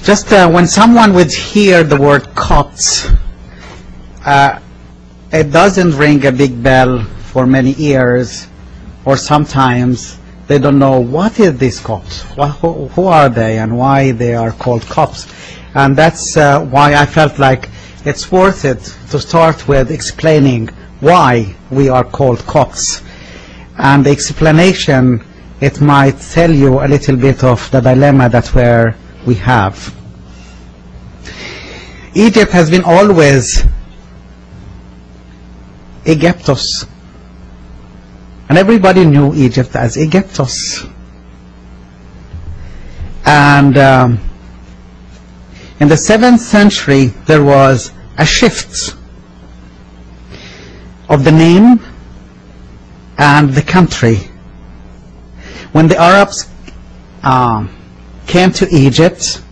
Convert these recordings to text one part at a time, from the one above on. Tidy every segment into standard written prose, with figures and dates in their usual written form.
Just when someone would hear the word Copts, it doesn't ring a big bell for many ears, or sometimes they don't know what is this Copts, who are they, and why they are called Copts. And that's why I felt like it's worth it to start with explaining why we are called Copts. And the explanation, it might tell you a little bit of the dilemma that we have. Egypt has been always Egyptos, and everybody knew Egypt as Egyptos. And in the 7th century there was a shift of the name and the country. When the Arabs came to Egypt,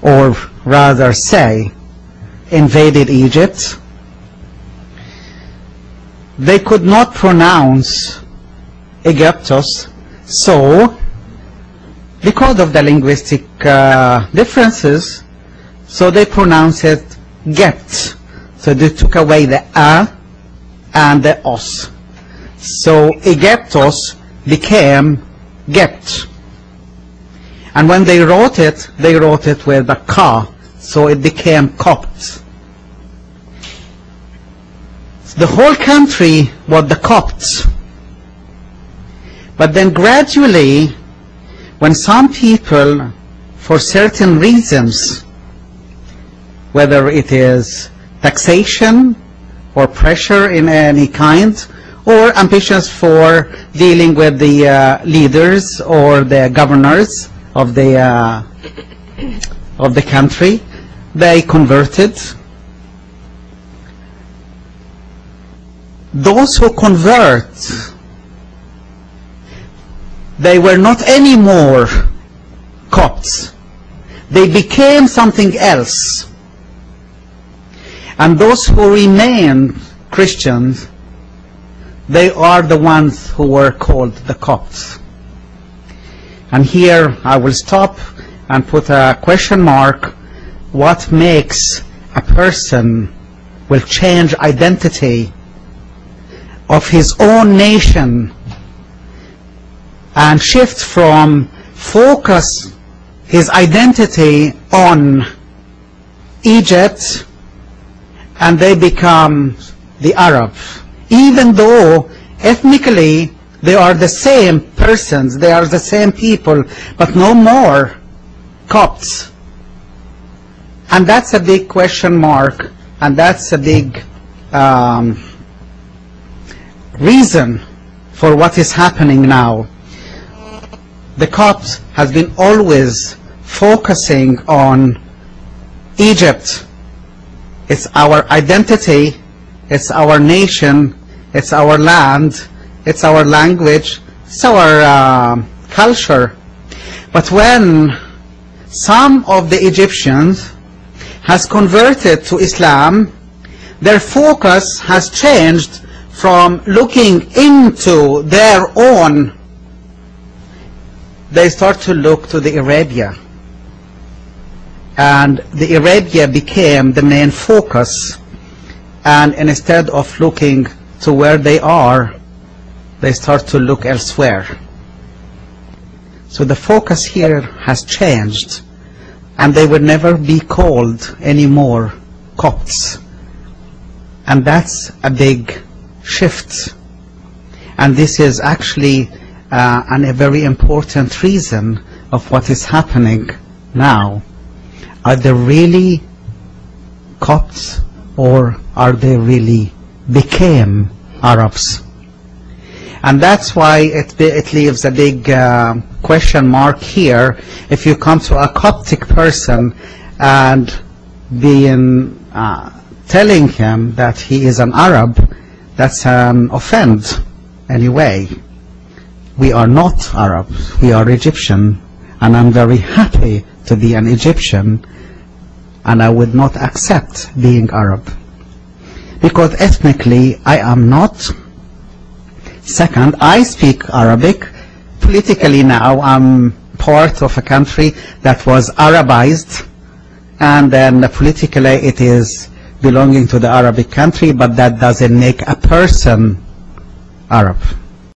or rather say invaded Egypt, they could not pronounce Egyptos, so because of the linguistic differences, so they pronounced it Gept. So they took away the A and the Os. So Egyptos became Gept. And when they wrote it with the Ka, so it became Copt. The whole country was the Copts. But then gradually, when some people, for certain reasons, whether it is taxation or pressure in any kind, or ambitions for dealing with the leaders or the governors of the country, they converted. Those who convert, they were not anymore Copts. They became something else. And those who remained Christians, they are the ones who were called the Copts. And here I will stop and put a question mark. What makes a person will change identity of his own nation and shift from focus his identity on Egypt, and they become the Arabs, even though ethnically they are the same persons, they are the same people, but no more Copts. And that's a big question mark, and that's a big reason for what is happening now. The Copts has been always focusing on Egypt. It's our identity, it's our nation, it's our land, it's our language, it's our culture. But when some of the Egyptians has converted to Islam, their focus has changed from looking into their own, they start to look to the Arabia. And the Arabia became the main focus, and instead of looking to where they are, they start to look elsewhere. So the focus here has changed, and they will never be called anymore Copts. And that's a big shift. And this is actually a very important reason of what is happening now. Are they really Copts, or are they really became Arabs? And that's why it leaves a big question mark here. If you come to a Coptic person and telling him that he is an Arab, that's an offense anyway. We are not Arabs, we are Egyptian, and I'm very happy to be an Egyptian, and I would not accept being Arab, because ethnically I am not. Second, I speak Arabic. Politically now I'm part of a country that was Arabized, and then politically it is belonging to the Arabic country, but that doesn't make a person Arab.